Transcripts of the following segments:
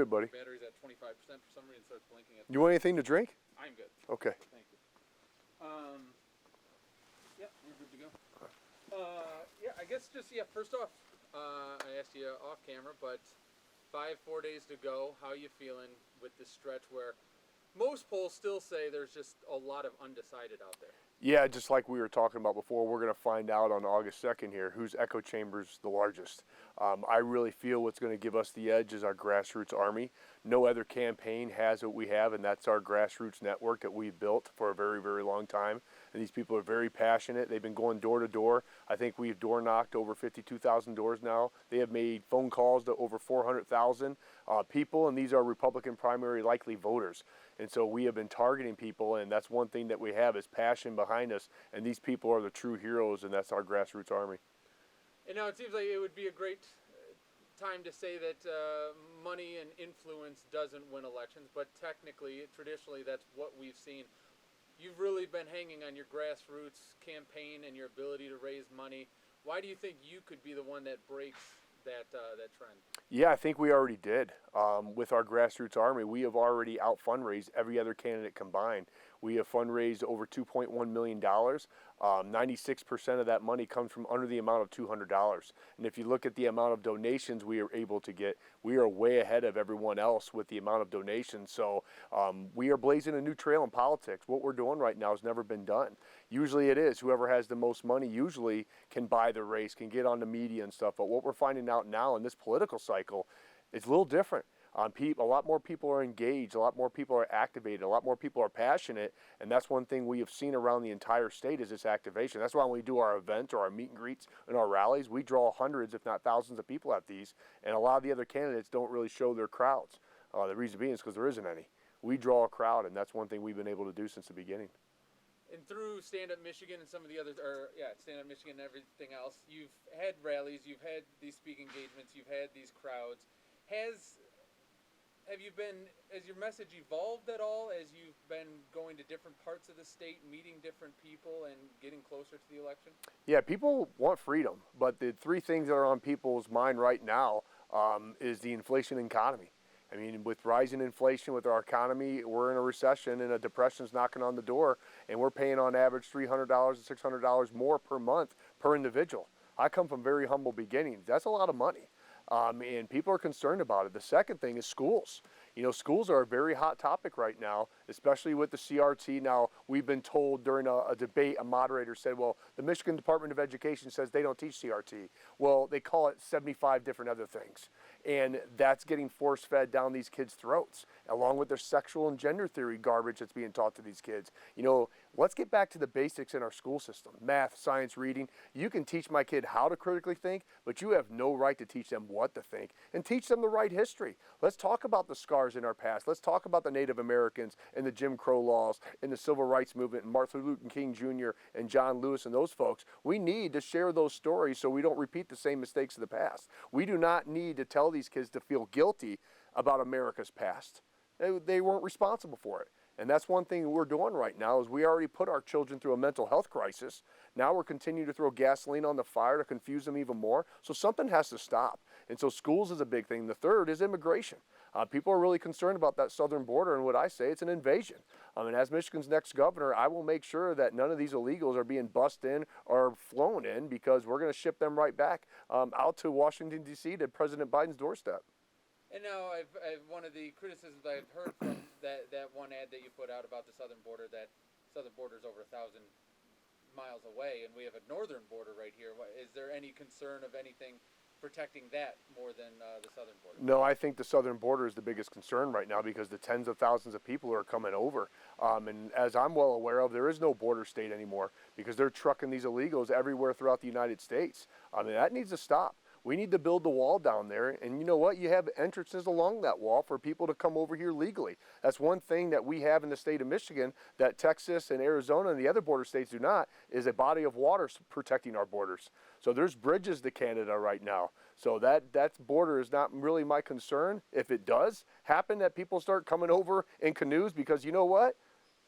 good, buddy. Battery's at 25% for some reason, starts blinking. You want anything to drink? I'm good. Okay. Thank you. Yeah, we're good to go. Yeah, I guess just, first off, I asked you off camera, but 4 days to go. How are you feeling with this stretch where most polls still say there's just a lot of undecided out there? Yeah, just like we were talking about before, we're going to find out on August 2nd here whose echo chamber's the largest. I really feel what's going to give us the edge is our grassroots army. No other campaign has what we have, and that's our grassroots network that we've built for a very, very long time. And these people are very passionate. They've been going door to door. I think we've door knocked over 52,000 doors now. They have made phone calls to over 400,000 people, and these are Republican primary likely voters. And so we have been targeting people, and that's one thing that we have is passion behind us. And these people are the true heroes, and that's our grassroots army. And now it seems like it would be a great time to say that money and influence doesn't win elections, but technically, traditionally, that's what we've seen. You've really been hanging on your grassroots campaign and your ability to raise money. Why do you think you could be the one that breaks that trend? Yeah, I think we already did. With our grassroots army, we have already out fundraised every other candidate combined. We have fundraised over $2.1 million. 96% of that money comes from under the amount of $200. And if you look at the amount of donations we are able to get, we are way ahead of everyone else with the amount of donations. So we are blazing a new trail in politics. What we're doing right now has never been done. Usually it is. Whoever has the most money usually can buy the race, can get on the media and stuff. But what we're finding out now in this political cycle is a little different. A lot more people are engaged, a lot more people are activated, a lot more people are passionate, and that's one thing we have seen around the entire state is this activation. That's why when we do our events or our meet and greets and our rallies, we draw hundreds, if not thousands of people at these, and a lot of the other candidates don't really show their crowds. The reason being is because there isn't any. We draw a crowd, and that's one thing we've been able to do since the beginning. And through Stand Up Michigan and some of the others, Stand Up Michigan and everything else, you've had rallies, you've had these speaking engagements, you've had these crowds. Has your message evolved at all as you've been going to different parts of the state, meeting different people, and getting closer to the election? Yeah, people want freedom, but the three things that are on people's mind right now is the inflation economy. I mean, with rising inflation with our economy, we're in a recession and a depression's knocking on the door, and we're paying on average $300 to $600 more per month per individual. I come from very humble beginnings. That's a lot of money. And people are concerned about it. The second thing is schools. You know, schools are a very hot topic right now, especially with the CRT. Now, we've been told during a debate, a moderator said, well, the Michigan Department of Education says they don't teach CRT. Well, they call it 75 different other things. And that's getting force-fed down these kids' throats, along with their sexual and gender theory garbage that's being taught to these kids. You know, let's get back to the basics in our school system. Math, science, reading. You can teach my kid how to critically think, but you have no right to teach them what to think, and teach them the right history. Let's talk about the scars in our past. Let's talk about the Native Americans and the Jim Crow laws and the Civil Rights Movement and Martin Luther King Jr. and John Lewis and those folks. We need to share those stories so we don't repeat the same mistakes of the past. We do not need to tell these kids to feel guilty about America's past. They weren't responsible for it. And that's one thing we're doing right now is we already put our children through a mental health crisis. Now we're continuing to throw gasoline on the fire to confuse them even more. So something has to stop. And so schools is a big thing. The third is immigration. People are really concerned about that southern border, and what I say, it's an invasion. And as Michigan's next governor, I will make sure that none of these illegals are being bussed in or flown in, because we're going to ship them right back out to Washington, D.C. to President Biden's doorstep. And now I've one of the criticisms I've heard from that one ad that you put out about the southern border, that southern border is over 1,000 miles away, and we have a northern border right here. Is there any concern of anything protecting that more than the southern border? No, I think the southern border is the biggest concern right now, because the tens of thousands of people are coming over. And as I'm well aware of, there is no border state anymore, because they're trucking these illegals everywhere throughout the United States. I mean, that needs to stop. We need to build the wall down there, and you know what? You have entrances along that wall for people to come over here legally. That's one thing that we have in the state of Michigan that Texas and Arizona and the other border states do not, is a body of water protecting our borders. So there's bridges to Canada right now. So that border is not really my concern. If it does happen that people start coming over in canoes, because you know what?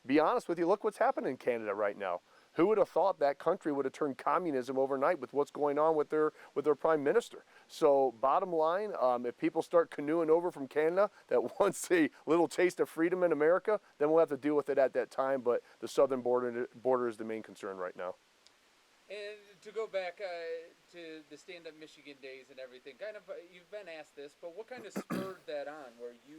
Be honest with you, look what's happening in Canada right now. Who would have thought that country would have turned communism overnight with what's going on with their prime minister? So bottom line, if people start canoeing over from Canada that wants a little taste of freedom in America, then we'll have to deal with it at that time. But the southern border is the main concern right now. And to go back to the Stand Up Michigan days and everything, kind of, you've been asked this, but what kind of spurred that on where you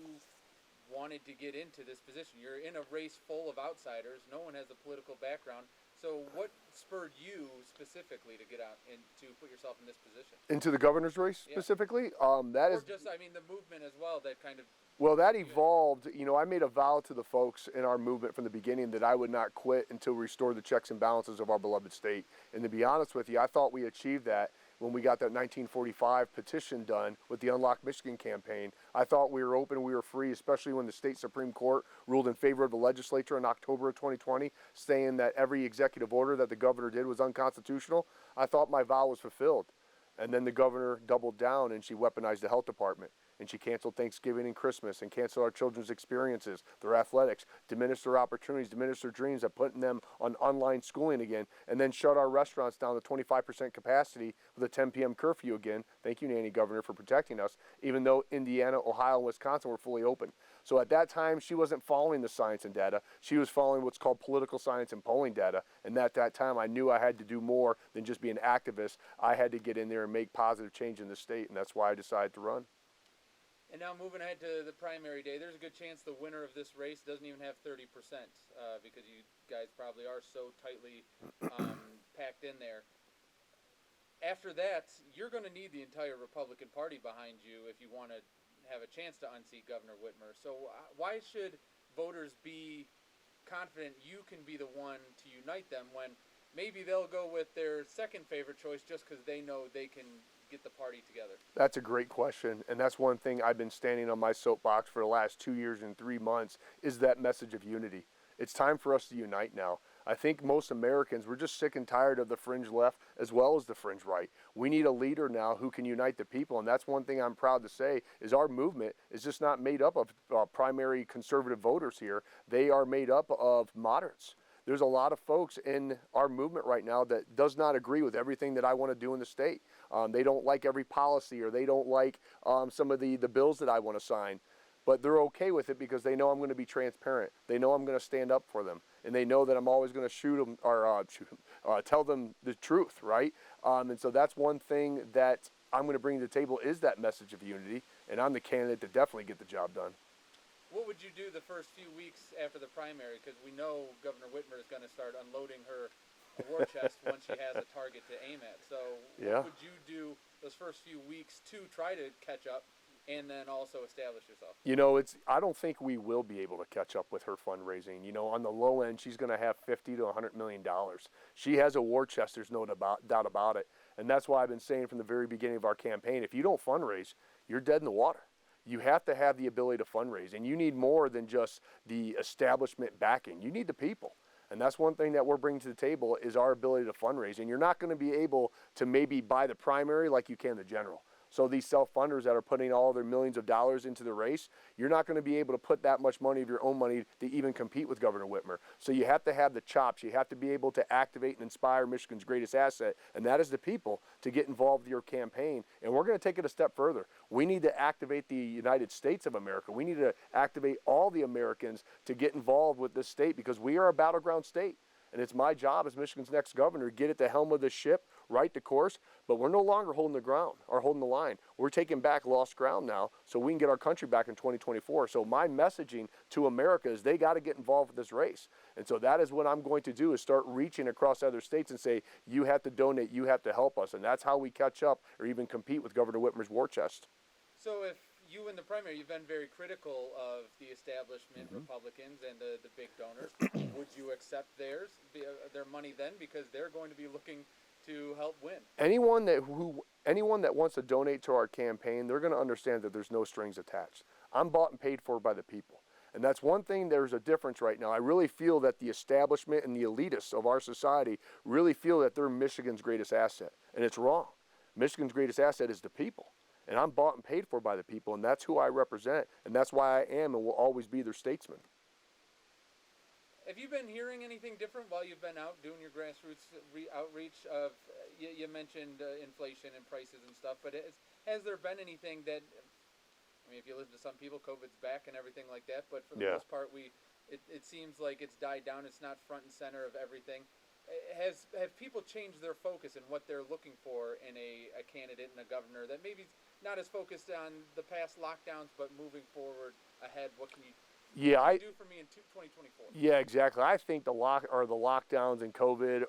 wanted to get into this position? You're in a race full of outsiders. No one has a political background. So what spurred you specifically to get out and to put yourself in this position? Into the governor's race specifically? That or is just, I mean, the movement as well that kind of... Well, that evolved. You know, I made a vow to the folks in our movement from the beginning that I would not quit until we restored the checks and balances of our beloved state. And to be honest with you, I thought we achieved that when we got that 1945 petition done with the Unlock Michigan campaign. I thought we were open, we were free, especially when the state Supreme Court ruled in favor of the legislature in October of 2020, saying that every executive order that the governor did was unconstitutional. I thought my vow was fulfilled. And then the governor doubled down and she weaponized the health department. And she canceled Thanksgiving and Christmas and canceled our children's experiences, their athletics, diminished their opportunities, diminished their dreams of putting them on online schooling again, and then shut our restaurants down to 25% capacity with a 10 p.m. curfew again. Thank you, Nanny Governor, for protecting us, even though Indiana, Ohio, and Wisconsin were fully open. So at that time, she wasn't following the science and data. She was following what's called political science and polling data. And at that time, I knew I had to do more than just be an activist. I had to get in there and make positive change in the state, and that's why I decided to run. And now moving ahead to the primary day, there's a good chance the winner of this race doesn't even have 30% because you guys probably are so tightly packed in there. After that, you're going to need the entire Republican Party behind you if you want to have a chance to unseat Governor Whitmer. So why should voters be confident you can be the one to unite them when maybe they'll go with their second favorite choice just because they know they can get the party together? That's a great question, and that's one thing I've been standing on my soapbox for the last 2 years and 3 months is that message of unity. It's time for us to unite now. I think most Americans, we're just sick and tired of the fringe left as well as the fringe right. We need a leader now who can unite the people, and that's one thing I'm proud to say is our movement is just not made up of primary conservative voters here. They are made up of moderates. There's a lot of folks in our movement right now that does not agree with everything that I want to do in the state. They don't like every policy or they don't like some of the bills that I want to sign. But they're okay with it because they know I'm going to be transparent. They know I'm going to stand up for them. And they know that I'm always going to shoot them or tell them the truth, right? And so that's one thing that I'm going to bring to the table is that message of unity. And I'm the candidate to definitely get the job done. What would you do the first few weeks after the primary? Because we know Governor Whitmer is going to start unloading her war chest once she has a target to aim at. So what would you do those first few weeks to try to catch up and then also establish yourself? You know, I don't think we will be able to catch up with her fundraising. You know, on the low end, she's going to have $50 to $100 million. She has a war chest, there's no doubt about it. And that's why I've been saying from the very beginning of our campaign, if you don't fundraise, you're dead in the water. You have to have the ability to fundraise, and you need more than just the establishment backing. You need the people. And that's one thing that we're bringing to the table is our ability to fundraise. And you're not going to be able to maybe buy the primary like you can the general. So these self-funders that are putting all their millions of dollars into the race, you're not going to be able to put that much money of your own money to even compete with Governor Whitmer. So you have to have the chops. You have to be able to activate and inspire Michigan's greatest asset, and that is the people, to get involved with your campaign. And we're going to take it a step further. We need to activate the United States of America. We need to activate all the Americans to get involved with this state because we are a battleground state. And it's my job as Michigan's next governor to get at the helm of the ship, right the course, but we're no longer holding the ground or holding the line. We're taking back lost ground now so we can get our country back in 2024. So my messaging to America is they got to get involved with this race. And so that is what I'm going to do is start reaching across other states and say, you have to donate, you have to help us. And that's how we catch up or even compete with Governor Whitmer's war chest. So if you in the primary, you've been very critical of the establishment Republicans and the big donors. Would you accept their money then because they're going to be looking to help win? Anyone that wants to donate to our campaign, they're going to understand that there's no strings attached. I'm bought and paid for by the people. And that's one thing, there's a difference right now. I really feel that the establishment and the elitists of our society really feel that they're Michigan's greatest asset. And it's wrong. Michigan's greatest asset is the people. And I'm bought and paid for by the people, and that's who I represent, and that's why I am and will always be their statesman. Have you been hearing anything different while you've been out doing your grassroots outreach? You mentioned inflation and prices and stuff, but has there been anything that, I mean, if you listen to some people, COVID's back and everything like that, but for the most part, it seems like it's died down. It's not front and center of everything. Have people changed their focus and what they're looking for in a candidate and a governor that maybe not as focused on the past lockdowns, but moving forward ahead? What can you do for me in 2024? Yeah, exactly. I think the lockdowns and COVID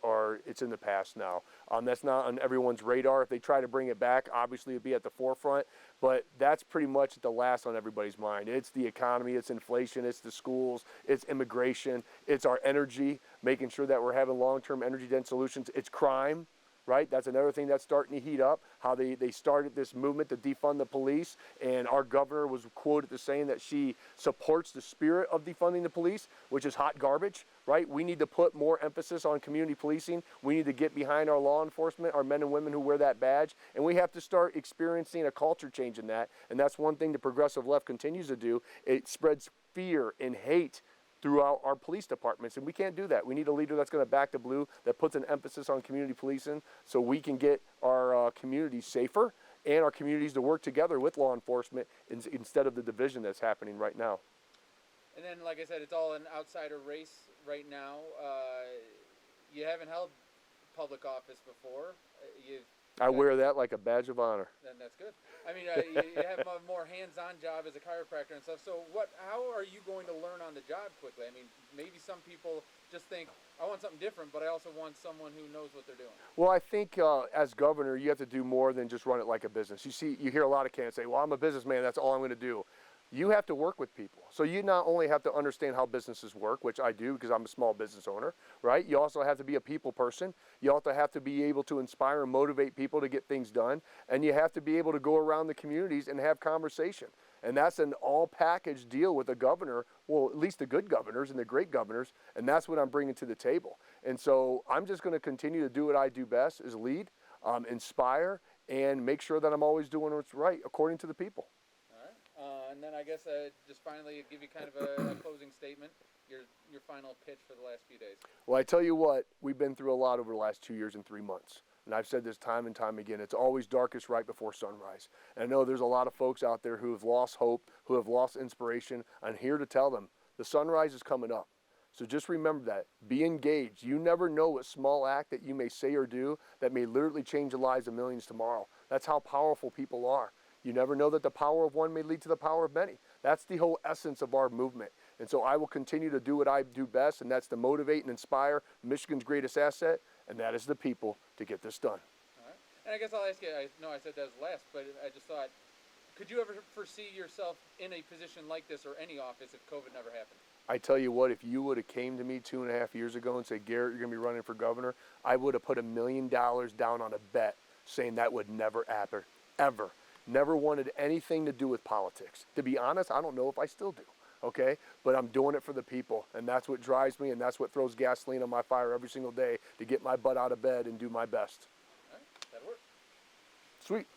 it's in the past now. That's not on everyone's radar. If they try to bring it back, obviously it'd be at the forefront, but that's pretty much the last on everybody's mind. It's the economy, it's inflation, it's the schools, it's immigration, it's our energy, making sure that we're having long-term energy-dense solutions. It's crime. Right? That's another thing that's starting to heat up, how they started this movement to defund the police, and our governor was quoted as saying that she supports the spirit of defunding the police, which is hot garbage, right? We need to put more emphasis on community policing. We need to get behind our law enforcement, our men and women who wear that badge, and we have to start experiencing a culture change in that, and that's one thing the progressive left continues to do. It spreads fear and hate throughout our police departments, and we can't do that. We need a leader that's going to back the blue, that puts an emphasis on community policing so we can get our communities safer and our communities to work together with law enforcement instead of the division that's happening right now. And then, like I said, it's all an outsider race right now. You haven't held public office before. I wear that like a badge of honor. Then that's good. I mean, you have a more hands-on job as a chiropractor and stuff. So how are you going to learn on the job quickly? I mean, maybe some people just think, I want something different, but I also want someone who knows what they're doing. Well, I think as governor, you have to do more than just run it like a business. You hear a lot of candidates say, well, I'm a businessman, that's all I'm going to do. You have to work with people. So you not only have to understand how businesses work, which I do because I'm a small business owner, right? You also have to be a people person. You also have to be able to inspire and motivate people to get things done. And you have to be able to go around the communities and have conversation. And that's an all-package deal with a governor, well, at least the good governors and the great governors, and that's what I'm bringing to the table. And so I'm just going to continue to do what I do best, is lead, inspire, and make sure that I'm always doing what's right according to the people. And then I guess just finally give you kind of a closing statement, your final pitch for the last few days. Well, I tell you what, we've been through a lot over the last 2 years and 3 months. And I've said this time and time again, it's always darkest right before sunrise. And I know there's a lot of folks out there who have lost hope, who have lost inspiration. I'm here to tell them, the sunrise is coming up. So just remember that. Be engaged. You never know what small act that you may say or do that may literally change the lives of millions tomorrow. That's how powerful people are. You never know that the power of one may lead to the power of many. That's the whole essence of our movement. And so I will continue to do what I do best, and that's to motivate and inspire Michigan's greatest asset, and that is the people to get this done. All right. And I guess I'll ask you, I know I said that was last, but I just thought, could you ever foresee yourself in a position like this or any office if COVID never happened? I tell you what, if you would have came to me 2.5 years ago and said, Garrett, you're going to be running for governor, I would have put $1 million down on a bet saying that would never happen, ever. Never wanted anything to do with politics. To be honest, I don't know if I still do, okay? But I'm doing it for the people, and that's what drives me, and that's what throws gasoline on my fire every single day to get my butt out of bed and do my best. All right, that'll work. Sweet.